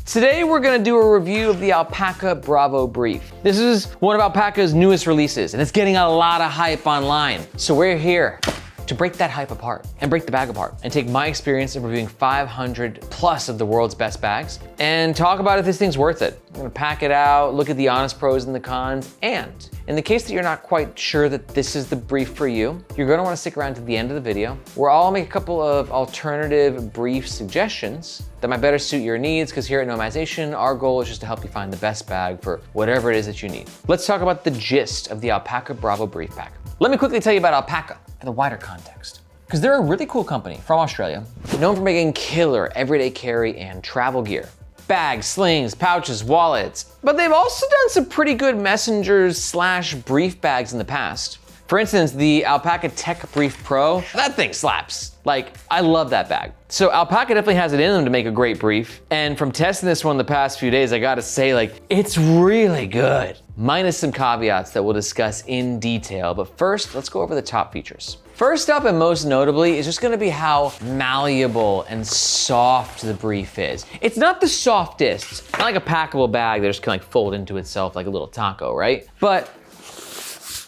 Today we're gonna do a review of the Alpaka Bravo Brief. This is one of Alpaka's newest releases, and it's getting a lot of hype online. So we're here to break that hype apart and break the bag apart and take my experience of reviewing 500 plus of the world's best bags and talk about if this thing's worth it. I'm gonna pack it out, look at the honest pros and the cons, and in the case that you're not quite sure that this is the brief for you, you're gonna wanna stick around to the end of the video where I'll make a couple of alternative brief suggestions that might better suit your needs, because here at Nomads Nation, our goal is just to help you find the best bag for whatever it is that you need. Let's talk about the gist of the Alpaka Bravo Brief Pack. Let me quickly tell you about Alpaka in the wider context, because they're a really cool company from Australia, known for making killer everyday carry and travel gear. Bags, slings, pouches, wallets, but they've also done some pretty good messengers / brief bags in the past. For instance, the Alpaka Tech Brief Pro, that thing slaps. Like, I love that bag. So Alpaka definitely has it in them to make a great brief. And from testing this one the past few days, I gotta say, like, it's really good. Minus some caveats that we'll discuss in detail. But first, let's go over the top features. First up, and most notably, is just gonna be how malleable and soft the brief is. It's not the softest, not like a packable bag that just can like fold into itself like a little taco, right? But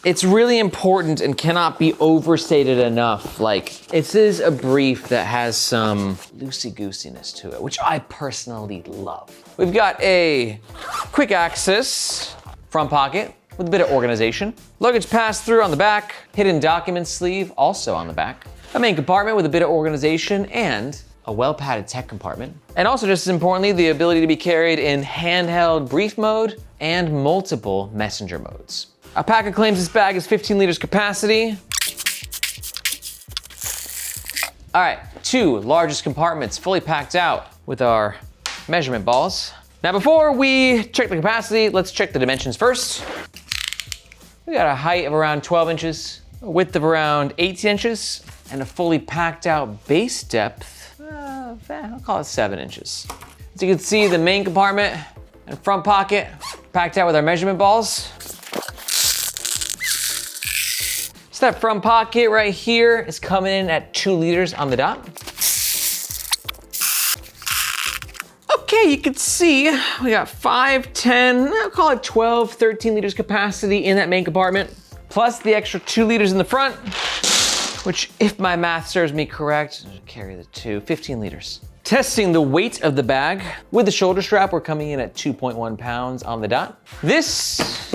it's really important and cannot be overstated enough. Like, this is a brief that has some loosey-goosiness to it, which I personally love. We've got a quick access front pocket with a bit of organization. Luggage pass-through on the back, hidden documents sleeve also on the back. A main compartment with a bit of organization and a well-padded tech compartment. And also, just as importantly, the ability to be carried in handheld brief mode and multiple messenger modes. Alpaka claims this bag is 15 liters capacity. All right, 2 largest compartments fully packed out with our measurement balls. Now before we check the capacity, let's check the dimensions first. We got a height of around 12 inches, a width of around 18 inches, and a fully packed out base depth, I'll call it 7 inches. As you can see, the main compartment and front pocket packed out with our measurement balls. That front pocket right here is coming in at 2 liters on the dot. Okay, you can see we got 5, 10, I'll call it 12, 13 liters capacity in that main compartment, plus the extra 2 liters in the front, which, if my math serves me correct, carry the 15 liters. Testing the weight of the bag with the shoulder strap, we're coming in at 2.1 pounds on the dot. This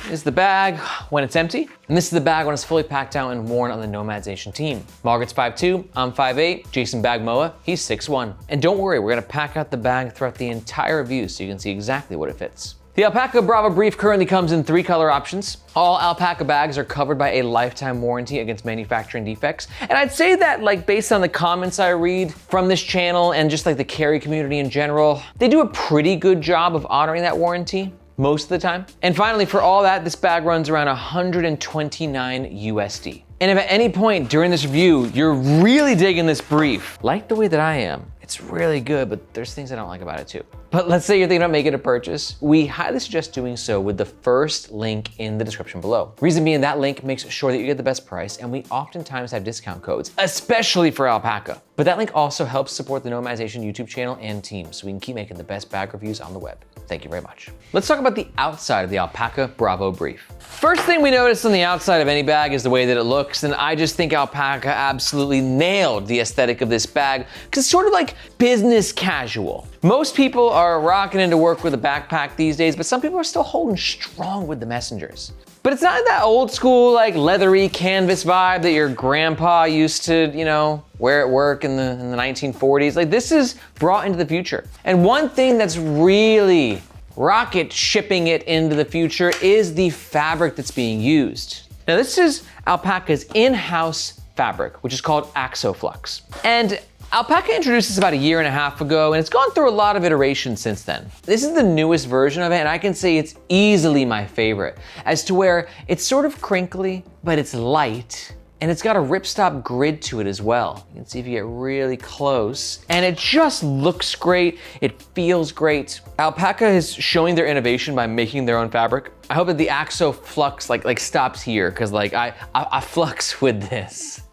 is the bag when it's empty, and this is the bag when it's fully packed out and worn on the Nomads Nation team. Margaret's 5'2", I'm 5'8", Jason Bagmoa, he's 6'1". And don't worry, we're gonna pack out the bag throughout the entire review so you can see exactly what it fits. The Alpaka Bravo Brief currently comes in 3 color options. All Alpaka bags are covered by a lifetime warranty against manufacturing defects. And I'd say that, like, based on the comments I read from this channel and just like the carry community in general, they do a pretty good job of honoring that warranty most of the time. And finally, for all that, this bag runs around 129 USD. And if at any point during this review, you're really digging this brief, like the way that I am, it's really good, but there's things I don't like about it too. But let's say you're thinking about making a purchase, we highly suggest doing so with the first link in the description below. Reason being, that link makes sure that you get the best price, and we oftentimes have discount codes, especially for Alpaka. But that link also helps support the Nomads Nation YouTube channel and team, so we can keep making the best bag reviews on the web. Thank you very much. Let's talk about the outside of the Alpaka Bravo Brief. First thing we notice on the outside of any bag is the way that it looks, and I just think Alpaka absolutely nailed the aesthetic of this bag, because it's sort of like business casual. Most people are rocking into work with a backpack these days, but some people are still holding strong with the messengers. But it's not that old school, like leathery canvas vibe that your grandpa used to, you know, wear at work in the 1940s. Like, this is brought into the future. And one thing that's really rocket shipping it into the future is the fabric that's being used. Now, this is Alpaka's in-house fabric, which is called Axoflux. And Alpaka introduced this about 1.5 years ago, and it's gone through a lot of iterations since then. This is the newest version of it, and I can say it's easily my favorite, as to where it's sort of crinkly, but it's light, and it's got a ripstop grid to it as well. You can see if you get really close, and it just looks great, it feels great. Alpaka is showing their innovation by making their own fabric. I hope that the Axoflux like stops here, because like I flux with this.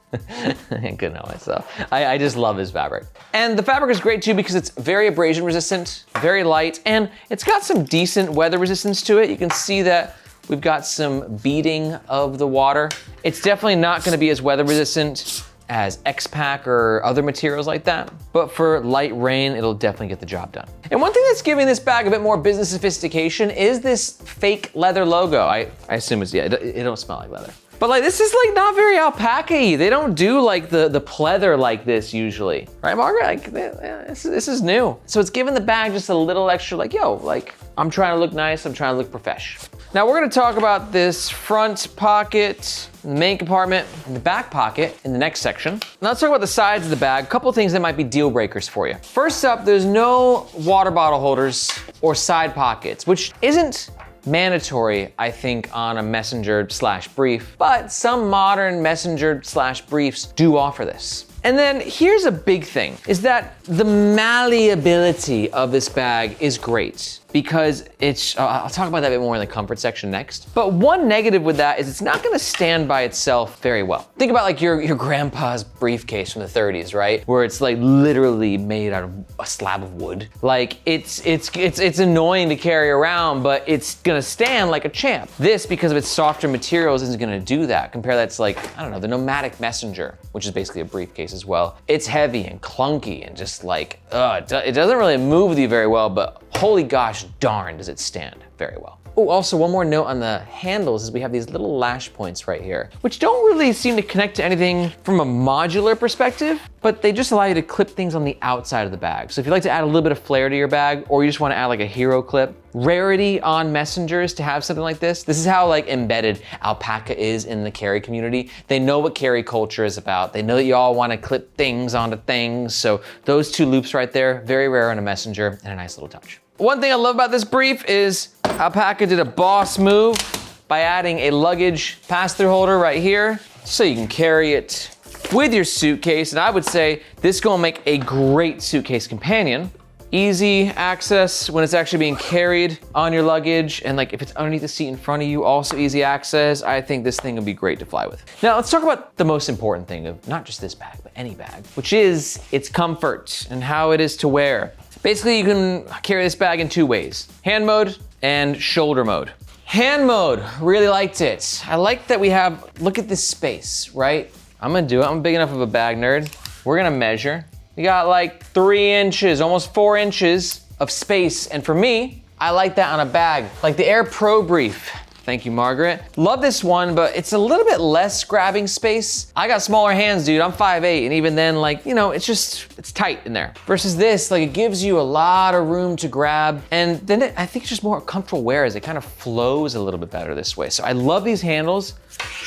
I couldn't help myself. I just love this fabric. And the fabric is great too because it's very abrasion resistant, very light, and it's got some decent weather resistance to it. You can see that we've got some beading of the water. It's definitely not gonna be as weather resistant as X-Pack or other materials like that, but for light rain, it'll definitely get the job done. And one thing that's giving this bag a bit more business sophistication is this fake leather logo. I assume it's, yeah, it don't smell like leather. But like, this is like not very alpaca-y. They don't do like the pleather like this usually. Right, Margaret? Like, this is new. So it's giving the bag just a little extra like, yo, like, I'm trying to look nice, I'm trying to look profesh. Now we're gonna talk about this front pocket, the main compartment, and the back pocket in the next section. Now let's talk about the sides of the bag. A couple of things that might be deal breakers for you. First up, there's no water bottle holders or side pockets, which isn't mandatory, I think, on a messenger/brief, but some modern messenger/briefs do offer this. And then here's a big thing, is that the malleability of this bag is great because it's, I'll talk about that a bit more in the comfort section next. But one negative with that is it's not gonna stand by itself very well. Think about like your grandpa's briefcase from the 30s, right? Where it's like literally made out of a slab of wood. Like it's annoying to carry around, but it's gonna stand like a champ. This, because of its softer materials, isn't gonna do that. Compare that to like, I don't know, the Nomadic Messenger, which is basically a briefcase as well. It's heavy and clunky and just like, it doesn't really move with you very well, but holy gosh darn does it stand very well. Oh, also one more note on the handles is we have these little lash points right here, which don't really seem to connect to anything from a modular perspective, but they just allow you to clip things on the outside of the bag. So if you'd like to add a little bit of flair to your bag, or you just wanna add like a hero clip, rarity on messengers to have something like this. This is how like embedded Alpaka is in the carry community. They know what carry culture is about. They know that you all wanna clip things onto things. So those two loops right there, very rare on a messenger and a nice little touch. One thing I love about this brief is Alpaka did a boss move by adding a luggage pass-through holder right here, so you can carry it with your suitcase. And I would say this is gonna make a great suitcase companion. Easy access when it's actually being carried on your luggage, and like if it's underneath the seat in front of you, also easy access. I think this thing would be great to fly with. Now let's talk about the most important thing of not just this bag, but any bag, which is its comfort and how it is to wear. Basically, you can carry this bag in two ways, hand mode and shoulder mode. Hand mode, really liked it. I like that we have, look at this space, right? I'm gonna do it, I'm big enough of a bag nerd. We're gonna measure. We got like 3 inches, almost 4 inches of space. And for me, I like that on a bag, like the Air Pro Brief. Thank you, Margaret. Love this one, but it's a little bit less grabbing space. I got smaller hands, dude. I'm 5'8", and even then, like, you know, it's tight in there. Versus this, like, it gives you a lot of room to grab, and then I think it's just more comfortable wear as it kind of flows a little bit better this way. So I love these handles,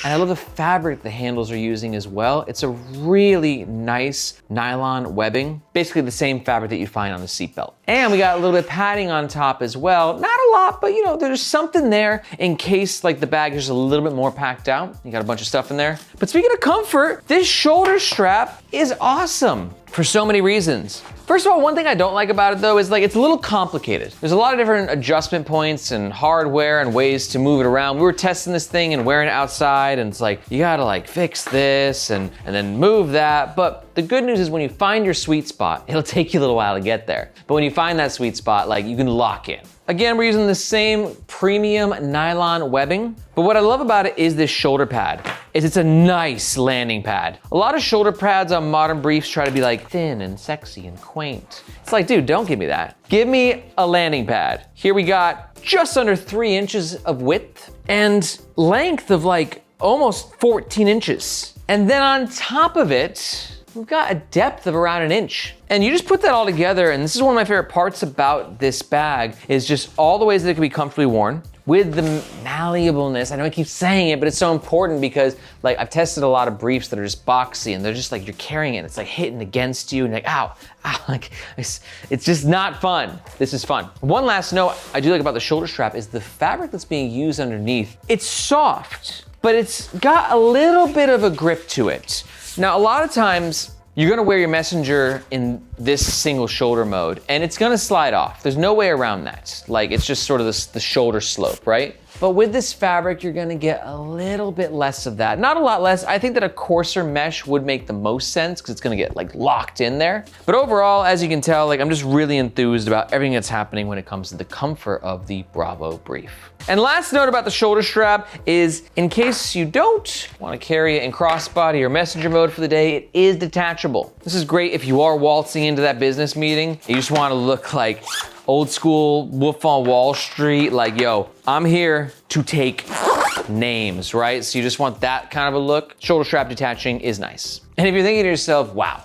and I love the fabric the handles are using as well. It's a really nice nylon webbing, basically the same fabric that you find on the seatbelt. And we got a little bit of padding on top as well. Not a lot, but you know, there's something there in case like the bag is just a little bit more packed out. You got a bunch of stuff in there. But speaking of comfort, this shoulder strap is awesome for so many reasons. First of all, one thing I don't like about it though is like it's a little complicated. There's a lot of different adjustment points and hardware and ways to move it around. We were testing this thing and wearing it outside, and it's like, you gotta like fix this and then move that. But the good news is when you find your sweet spot, it'll take you a little while to get there. But when you find that sweet spot, like you can lock in. Again, we're using the same premium nylon webbing, but what I love about it is this shoulder pad. It's a nice landing pad. A lot of shoulder pads on modern briefs try to be like thin and sexy and quaint. It's like, dude, don't give me that. Give me a landing pad. Here we got just under 3 inches of width and length of like almost 14 inches. And then on top of it, we've got a depth of around 1 inch. And you just put that all together, and this is one of my favorite parts about this bag, is just all the ways that it can be comfortably worn with the malleableness. I know I keep saying it, but it's so important because like I've tested a lot of briefs that are just boxy and they're just like, you're carrying it, it's like hitting against you and like, ow, like it's just not fun. This is fun. One last note I do like about the shoulder strap is the fabric that's being used underneath. It's soft, but it's got a little bit of a grip to it. Now, a lot of times, you're gonna wear your messenger in this single shoulder mode and it's gonna slide off. There's no way around that. Like it's just sort of the shoulder slope, right? But with this fabric, you're gonna get a little bit less of that. Not a lot less. I think that a coarser mesh would make the most sense because it's gonna get like locked in there. But overall, as you can tell, like I'm just really enthused about everything that's happening when it comes to the comfort of the Bravo Brief. And last note about the shoulder strap is, in case you don't want to carry it in crossbody or messenger mode for the day, it is detachable. This is great if you are waltzing into that business meeting. You just want to look like old school Wolf on Wall Street, like, yo, I'm here to take names, right? So you just want that kind of a look. Shoulder strap detaching is nice. And if you're thinking to yourself, wow,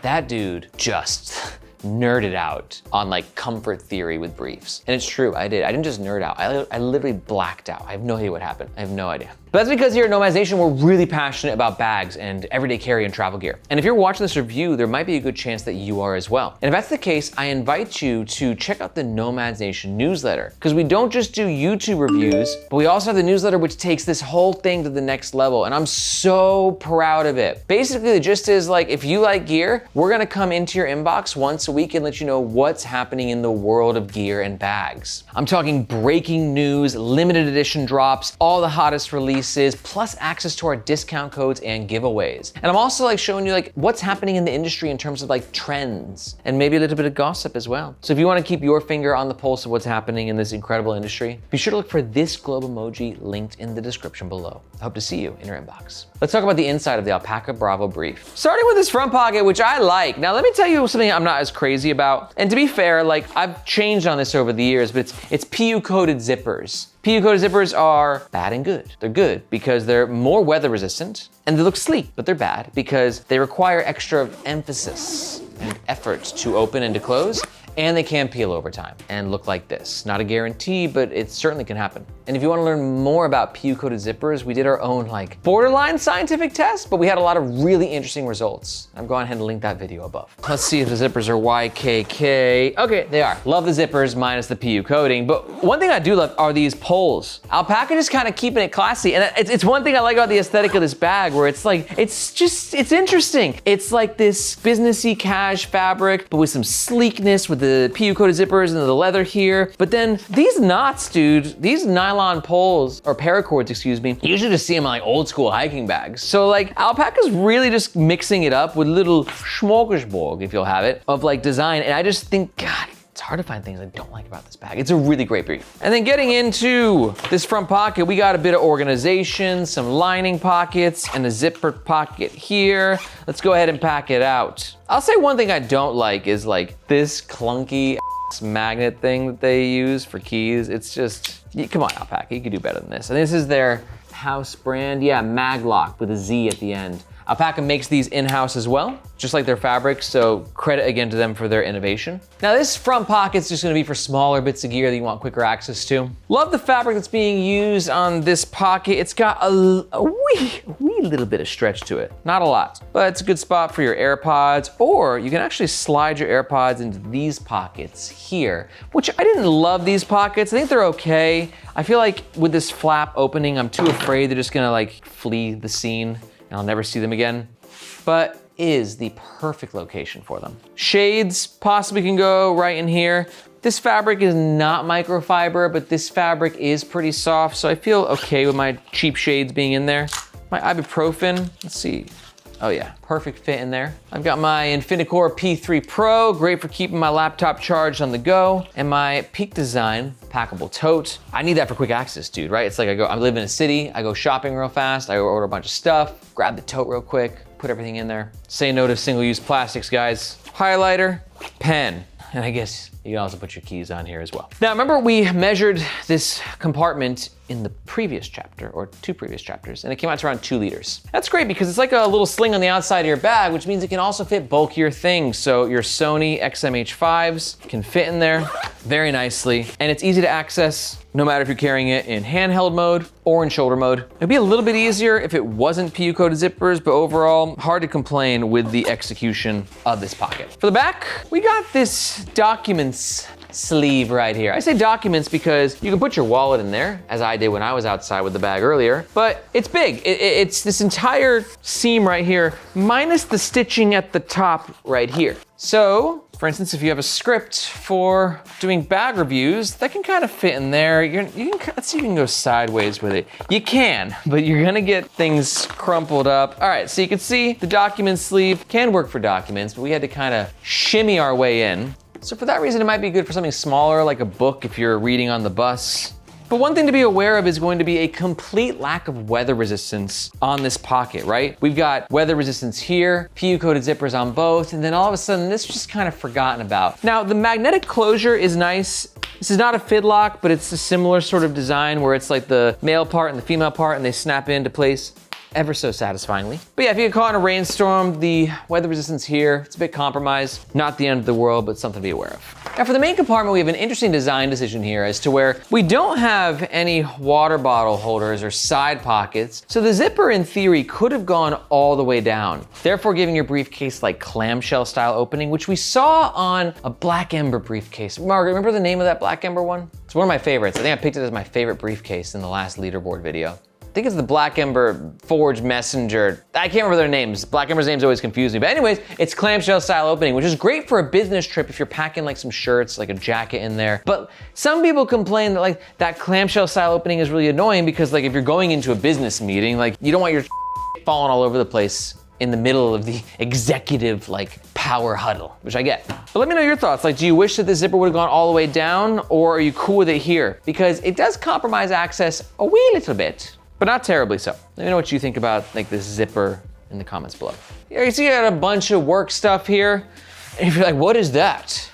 that dude just nerded out on like comfort theory with briefs. And it's true, I did. I didn't just nerd out, I literally blacked out. I have no idea what happened. I have no idea. But that's because here at Nomads Nation, we're really passionate about bags and everyday carry and travel gear. And if you're watching this review, there might be a good chance that you are as well. And if that's the case, I invite you to check out the Nomads Nation newsletter, because we don't just do YouTube reviews, but we also have the newsletter which takes this whole thing to the next level. And I'm so proud of it. Basically, the gist is like, if you like gear, we're gonna come into your inbox once a week and let you know what's happening in the world of gear and bags. I'm talking breaking news, limited edition drops, all the hottest releases, plus access to our discount codes and giveaways. And I'm also like showing you like what's happening in the industry in terms of like trends and maybe a little bit of gossip as well. So if you want to keep your finger on the pulse of what's happening in this incredible industry, be sure to look for this globe emoji linked in the description below. I hope to see you in your inbox. Let's talk about the inside of the Alpaka Bravo Brief. Starting with this front pocket, which I like. Now let me tell you something I'm not as crazy about. And to be fair, like I've changed on this over the years, but it's PU coated zippers. PU coated zippers are bad and good. They're good because they're more weather resistant, and they look sleek, but they're bad because they require extra emphasis and effort to open and to close, and they can peel over time and look like this. Not a guarantee, but it certainly can happen. And if you want to learn more about PU coated zippers, we did our own like borderline scientific test, but we had a lot of really interesting results. I'm going ahead and link that video above. Let's see if the zippers are YKK. Okay, they are. Love the zippers minus the PU coating, but one thing I do love are these poles. Alpaka just kind of keeping it classy, and it's one thing I like about the aesthetic of this bag, where it's like, it's interesting. It's like this businessy cash fabric, but with some sleekness with the PU coated zippers and the leather here. But then these knots, dude, these nylon poles, or paracords, excuse me, you usually just see them on like old school hiking bags. So like Alpaka's really just mixing it up with little smorgasbord, if you'll have it, of like design. And I just think, God, it's hard to find things I don't like about this bag. It's a really great brief. And then getting into this front pocket, we got a bit of organization, some lining pockets, and a zipper pocket here. Let's go ahead and pack it out. I'll say one thing I don't like is like this clunky magnet thing that they use for keys. It's just, come on, Alpaka, you could do better than this. And this is their house brand, yeah, Maglock with a Z at the end. Alpaka makes these in-house as well, just like their fabric, so credit again to them for their innovation. Now this front pocket's just gonna be for smaller bits of gear that you want quicker access to. Love the fabric that's being used on this pocket. It's got a wee little bit of stretch to it. Not a lot, but it's a good spot for your AirPods, or you can actually slide your AirPods into these pockets here, which I didn't love these pockets. I think they're okay. I feel like with this flap opening, I'm too afraid they're just gonna like flee the scene. I'll never see them again, but is the perfect location for them. Shades possibly can go right in here. This fabric is not microfiber, but this fabric is pretty soft, so I feel okay with my cheap shades being in there. My ibuprofen, let's see. Oh yeah, perfect fit in there. I've got my Infinicore P3 Pro, great for keeping my laptop charged on the go, and my Peak Design packable tote. I need that for quick access, dude, right? It's like I live in a city, I go shopping real fast, I order a bunch of stuff, grab the tote real quick, put everything in there. Say no to single-use plastics, guys. Highlighter, pen, and I guess you can also put your keys on here as well. Now, remember we measured this compartment in the previous chapter, or 2 previous chapters, and it came out to around 2 liters. That's great because it's like a little sling on the outside of your bag, which means it can also fit bulkier things. So your Sony XM-H5s can fit in there very nicely, and it's easy to access no matter if you're carrying it in handheld mode or in shoulder mode. It'd be a little bit easier if it wasn't PU coated zippers, but overall, hard to complain with the execution of this pocket. For the back, we got this documents sleeve right here. I say documents because you can put your wallet in there, as I did when I was outside with the bag earlier, but it's big. It's this entire seam right here, minus the stitching at the top right here. So, for instance, if you have a script for doing bag reviews, that can kind of fit in there. Let's see if you can go sideways with it. You can, but you're gonna get things crumpled up. All right, so you can see the document sleeve can work for documents, but we had to kind of shimmy our way in. So for that reason, it might be good for something smaller, like a book if you're reading on the bus. But one thing to be aware of is going to be a complete lack of weather resistance on this pocket, right? We've got weather resistance here, PU-coated zippers on both, and then all of a sudden, this is just kind of forgotten about. Now, the magnetic closure is nice. This is not a fidlock, but it's a similar sort of design where it's like the male part and the female part, and they snap into place ever so satisfyingly. But yeah, if you get caught in a rainstorm, the weather resistance here, it's a bit compromised. Not the end of the world, but something to be aware of. Now for the main compartment, we have an interesting design decision here as to where we don't have any water bottle holders or side pockets. So the zipper in theory could have gone all the way down, therefore giving your briefcase like clamshell style opening, which we saw on a Black Ember briefcase. Margaret, remember the name of that Black Ember one? It's one of my favorites. I think I picked it as my favorite briefcase in the last leaderboard video. I think it's the Black Ember Forge Messenger. I can't remember their names. Black Ember's names always confuse me. But anyways, it's clamshell style opening, which is great for a business trip if you're packing like some shirts, like a jacket in there. But some people complain that like that clamshell style opening is really annoying because like if you're going into a business meeting, like you don't want your falling all over the place in the middle of the executive like power huddle, which I get. But let me know your thoughts. Like, do you wish that the zipper would have gone all the way down, or are you cool with it here? Because it does compromise access a wee little bit, but not terribly so. Let me know what you think about like this zipper in the comments below. Here you see I got a bunch of work stuff here. And if you're like, what is that?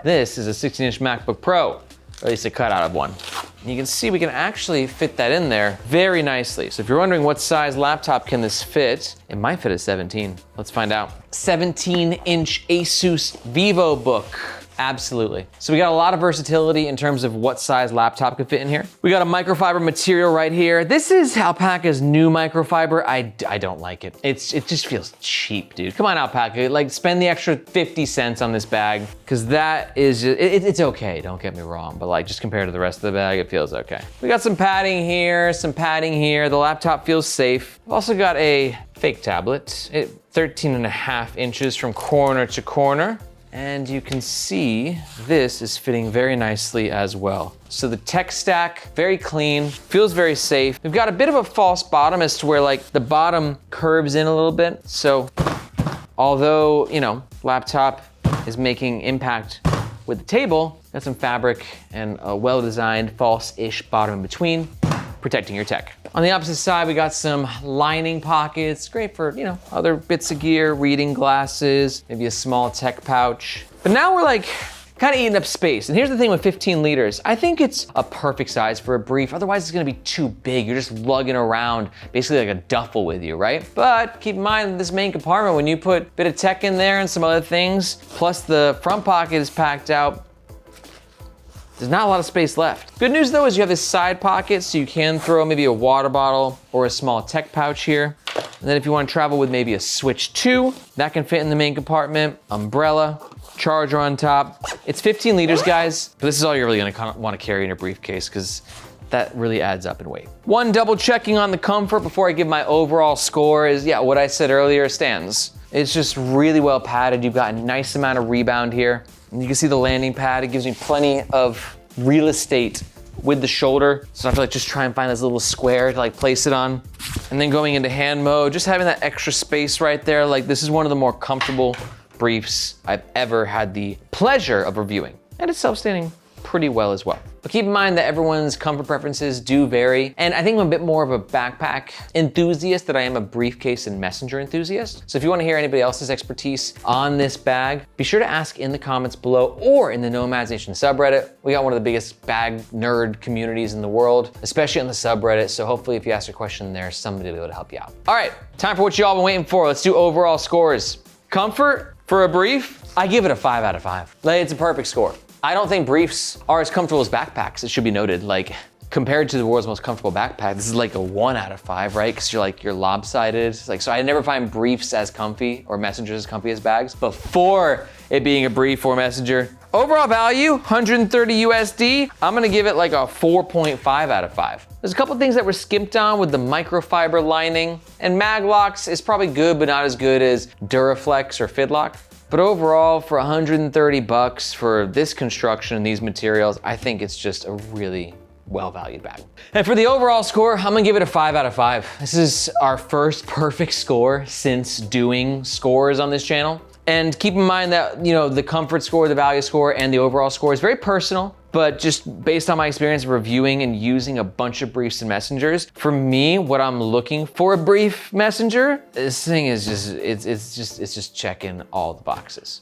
This is a 16-inch MacBook Pro, or at least a cutout of one. And you can see we can actually fit that in there very nicely. So if you're wondering what size laptop can this fit, it might fit a 17. Let's find out. 17-inch Asus VivoBook. Absolutely. So we got a lot of versatility in terms of what size laptop could fit in here. We got a microfiber material right here. This is Alpaka's new microfiber. I don't like it. It just feels cheap, dude. Come on, Alpaka, like spend the extra 50 cents on this bag, because that is, it's okay, don't get me wrong, but like just compared to the rest of the bag, it feels okay. We got some padding here, some padding here. The laptop feels safe. I've also got a fake tablet. 13.5 inches from corner to corner. And you can see this is fitting very nicely as well. So the tech stack, very clean, feels very safe. We've got a bit of a false bottom as to where like the bottom curves in a little bit. So although, you know, laptop is making impact with the table, got some fabric and a well-designed false-ish bottom in between, protecting your tech. On the opposite side, we got some lining pockets, great for, you know, other bits of gear, reading glasses, maybe a small tech pouch. But now we're like kind of eating up space. And here's the thing with 15 liters. I think it's a perfect size for a brief. Otherwise, it's gonna be too big. You're just lugging around basically like a duffel with you, right? But keep in mind this main compartment, when you put a bit of tech in there and some other things, plus the front pocket is packed out, there's not a lot of space left. Good news though is you have this side pocket, so you can throw maybe a water bottle or a small tech pouch here. And then if you want to travel with maybe a Switch 2, that can fit in the main compartment, umbrella, charger on top. It's 15 liters, guys. But this is all you're really gonna want to carry in your briefcase, because that really adds up in weight. One double checking on the comfort before I give my overall score is, yeah, what I said earlier stands. It's just really well padded. You've got a nice amount of rebound here. And you can see the landing pad. It gives me plenty of real estate with the shoulder. So I have to like just try and find this little square to like place it on. And then going into hand mode, just having that extra space right there. Like this is one of the more comfortable briefs I've ever had the pleasure of reviewing. And it's self-standing pretty well as well. But keep in mind that everyone's comfort preferences do vary. And I think I'm a bit more of a backpack enthusiast than I am a briefcase and messenger enthusiast. So if you want to hear anybody else's expertise on this bag, be sure to ask in the comments below or in the Nomads Nation subreddit. We got one of the biggest bag nerd communities in the world, especially on the subreddit. So hopefully if you ask a question there, somebody will be able to help you out. All right, time for what you all been waiting for. Let's do overall scores. Comfort for a brief, I give it a 5 out of 5. Like, it's a perfect score. I don't think briefs are as comfortable as backpacks. It should be noted, like compared to the world's most comfortable backpack, this is like a 1 out of 5, right? Because you're lopsided. Like, so I never find briefs as comfy or messengers as comfy as bags. But for it being a brief or messenger, Overall value, 130 USD. I'm gonna give it like a 4.5 out of 5. There's a couple things that were skimped on with the microfiber lining, and Maglocks is probably good, but not as good as Duraflex or Fidlock. But overall, for 130 bucks for this construction and these materials, I think it's just a really well-valued bag. And for the overall score, I'm gonna give it a 5 out of 5. This is our first perfect score since doing scores on this channel. And keep in mind that, you know, the comfort score, the value score, and the overall score is very personal, but just based on my experience of reviewing and using a bunch of briefs and messengers, for me, what I'm looking for a brief messenger, this thing is just, it's just checking all the boxes.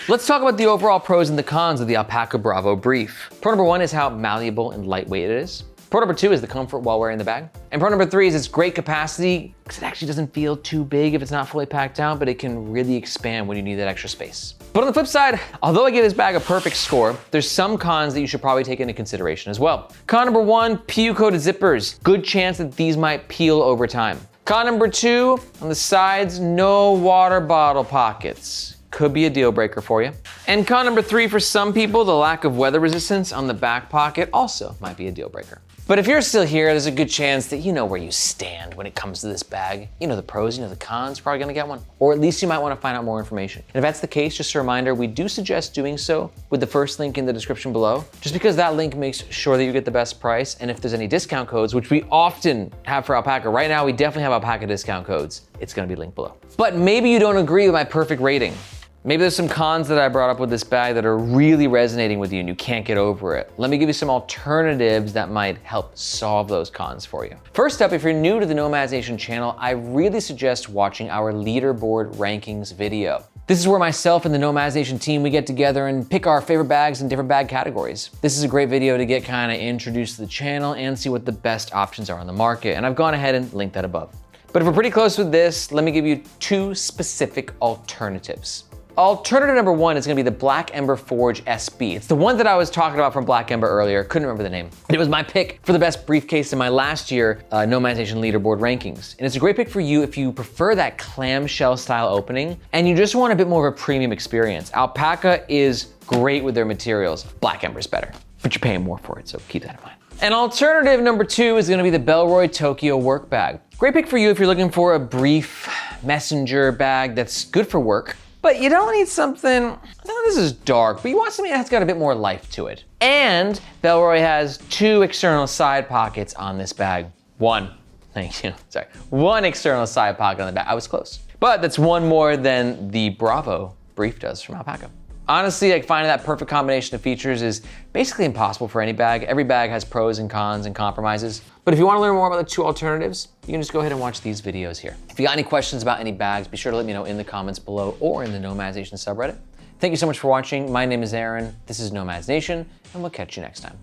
Let's talk about the overall pros and the cons of the Alpaka Bravo brief. Pro number 1 is how malleable and lightweight it is. Pro number 2 is the comfort while wearing the bag. And pro number 3 is its great capacity, because it actually doesn't feel too big if it's not fully packed down, but it can really expand when you need that extra space. But on the flip side, although I give this bag a perfect score, there's some cons that you should probably take into consideration as well. Con number 1, PU-coated zippers. Good chance that these might peel over time. Con number 2, on the sides, no water bottle pockets. Could be a deal breaker for you. And con number 3, for some people, the lack of weather resistance on the back pocket also might be a deal breaker. But if you're still here, there's a good chance that you know where you stand when it comes to this bag. You know the pros, you know the cons, you're probably gonna get one. Or at least you might wanna find out more information. And if that's the case, just a reminder, we do suggest doing so with the first link in the description below, just because that link makes sure that you get the best price. And if there's any discount codes, which we often have for Alpaka, right now we definitely have Alpaka discount codes, it's gonna be linked below. But maybe you don't agree with my perfect rating. Maybe there's some cons that I brought up with this bag that are really resonating with you and you can't get over it. Let me give you some alternatives that might help solve those cons for you. First up, if you're new to the Nomads Nation channel, I really suggest watching our leaderboard rankings video. This is where myself and the Nomads Nation team, we get together and pick our favorite bags in different bag categories. This is a great video to get kind of introduced to the channel and see what the best options are on the market. And I've gone ahead and linked that above. But if we're pretty close with this, let me give you 2 specific alternatives. Alternative number 1 is gonna be the Black Ember Forge SB. It's the one that I was talking about from Black Ember earlier, couldn't remember the name. It was my pick for the best briefcase in my last year Nomads Nation Leaderboard Rankings. And it's a great pick for you if you prefer that clamshell style opening and you just want a bit more of a premium experience. Alpaka is great with their materials. Black Ember's better, but you're paying more for it, so keep that in mind. And alternative number 2 is gonna be the Bellroy Tokyo work bag. Great pick for you if you're looking for a brief messenger bag that's good for work, but you don't need something, oh, this is dark, but you want something that's got a bit more life to it. And Bellroy has 2 external side pockets on this bag. One external side pocket on the back. I was close. But that's one more than the Bravo brief does from Alpaka. Honestly, like finding that perfect combination of features is basically impossible for any bag. Every bag has pros and cons and compromises. But if you want to learn more about the 2 alternatives, you can just go ahead and watch these videos here. If you got any questions about any bags, be sure to let me know in the comments below or in the Nomads Nation subreddit. Thank you so much for watching. My name is Aaron. This is Nomads Nation, and we'll catch you next time.